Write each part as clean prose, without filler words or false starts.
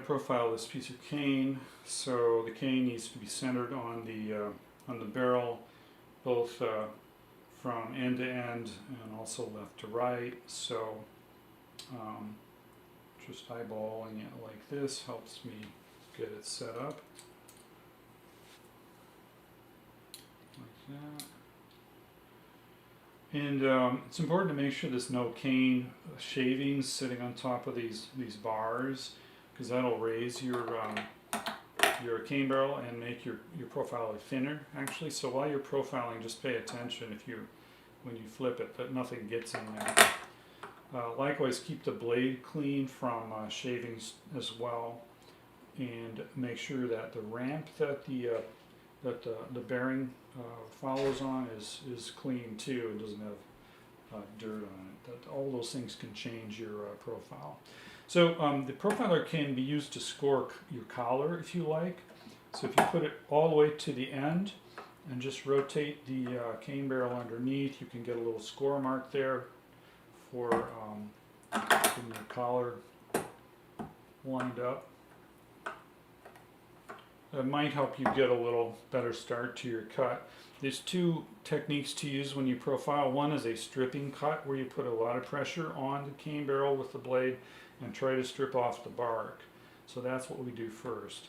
profile this piece of cane. So the cane needs to be centered on the barrel, both from end to end and also left to right. So just eyeballing it like this helps me get it set up like that. And it's important to make sure there's no cane shavings sitting on top of these bars, because that'll raise your cane barrel and make your profile thinner actually. So while you're profiling, just pay attention when you flip it that nothing gets in there. Likewise, keep the blade clean from shavings as well, and make sure that the ramp that the bearing follows on is clean too and doesn't have dirt on it. All those things can change your profile. So the profiler can be used to score your collar if you like. So if you put it all the way to the end and just rotate the cane barrel underneath, you can get a little score mark there for getting your collar lined up. That might help you get a little better start to your cut. There's two techniques to use when you profile. One is a stripping cut, where you put a lot of pressure on the cane barrel with the blade and try to strip off the bark. So that's what we do first.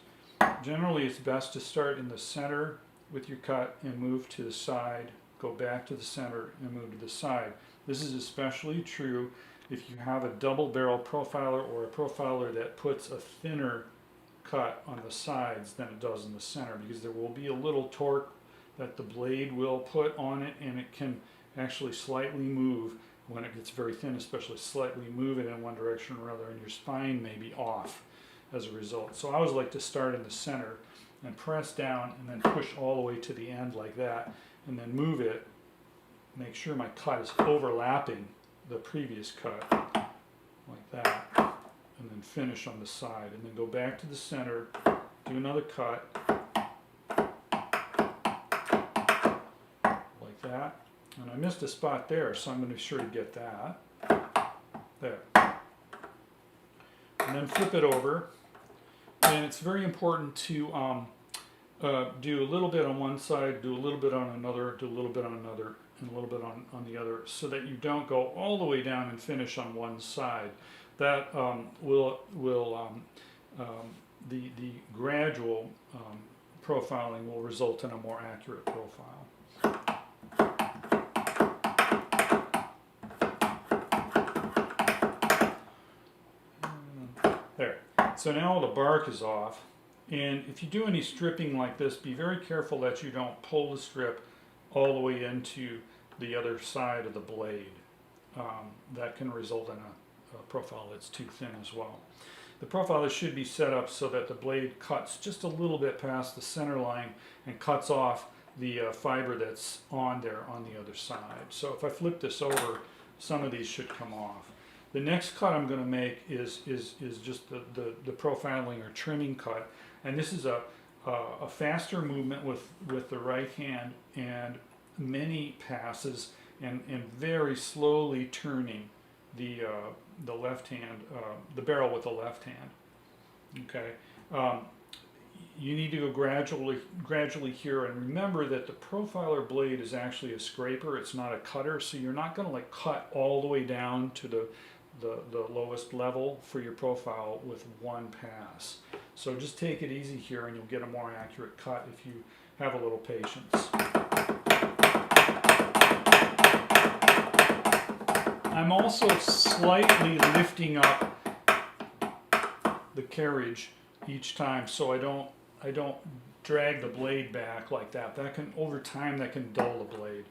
Generally, it's best to start in the center with your cut and move to the side, go back to the center and move to the side. This is especially true if you have a double barrel profiler or a profiler that puts a thinner cut on the sides than it does in the center, because there will be a little torque that the blade will put on it, and it can actually slightly move when it gets very thin, especially slightly move it in one direction or another, and your spine may be off as a result. So I always like to start in the center and press down and then push all the way to the end like that, and then move it, make sure my cut is overlapping the previous cut like that, and then finish on the side, and then go back to the center, do another cut like that. And I missed a spot there, so I'm going to be sure to get that there, and then flip it over. And it's very important to do a little bit on one side, do a little bit on another, do a little bit on another, and a little bit on the other, so that you don't go all the way down and finish on one side. That the gradual profiling will result in a more accurate profile. There. So now the bark is off, and if you do any stripping like this, be very careful that you don't pull the strip all the way into the other side of the blade. That can result in a profile that's too thin as well. The profiler should be set up so that the blade cuts just a little bit past the center line and cuts off the fiber that's on there on the other side. So if I flip this over, some of these should come off. The next cut I'm going to make is just the profiling or trimming cut, and this is a faster movement with the right hand and many passes, and very slowly turning the left hand, the barrel with the left hand. Okay, you need to go gradually here, and remember that the profiler blade is actually a scraper. It's not a cutter, so you're not going to like cut all the way down to the lowest level for your profile with one pass. So just take it easy here, and you'll get a more accurate cut if you have a little patience. I'm also slightly lifting up the carriage each time, so I don't drag the blade back like that. That can, over time, that can dull the blade.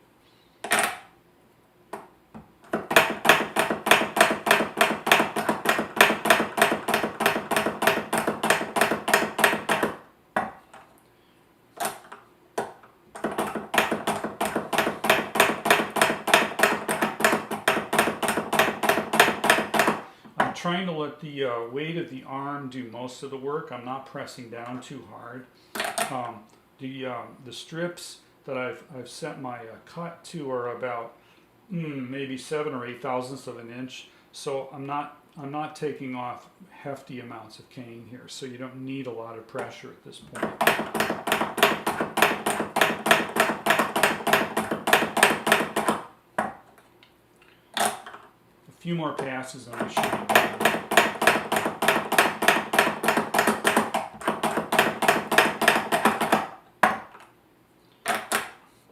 Trying to let the weight of the arm do most of the work. I'm not pressing down too hard. The strips that I've set my cut to are about maybe 7 or 8 thousandths of an inch So I'm not taking off hefty amounts of cane here, so you don't need a lot of pressure at this point. A few more passes and we should be done.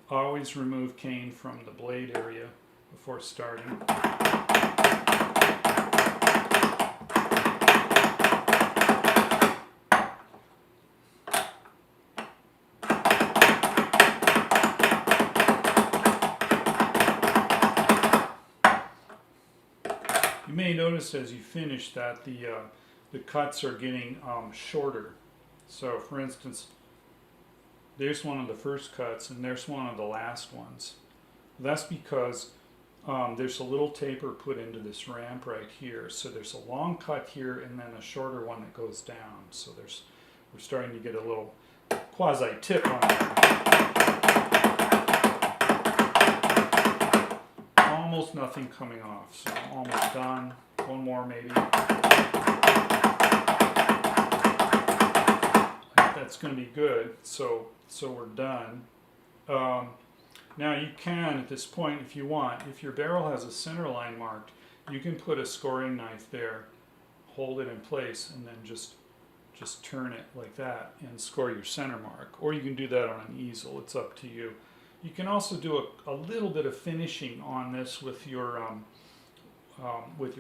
Always remove cane from the blade area before starting. You may notice as you finish that the cuts are getting shorter. So for instance, there's one of the first cuts and there's one of the last ones. That's because there's a little taper put into this ramp right here. So there's a long cut here and then a shorter one that goes down. So we're starting to get a little quasi tip on it. Almost nothing coming off, so I'm almost done. One more maybe. That's going to be good. So we're done. Now you can, at this point, if you want, if your barrel has a center line marked, you can put a scoring knife there, hold it in place, and then just turn it like that and score your center mark. Or you can do that on an easel. It's up to you. You can also do a little bit of finishing on this with your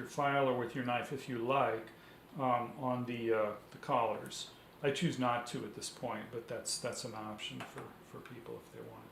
file or with your knife if you like, on the collars. I choose not to at this point, but that's an option for people if they want.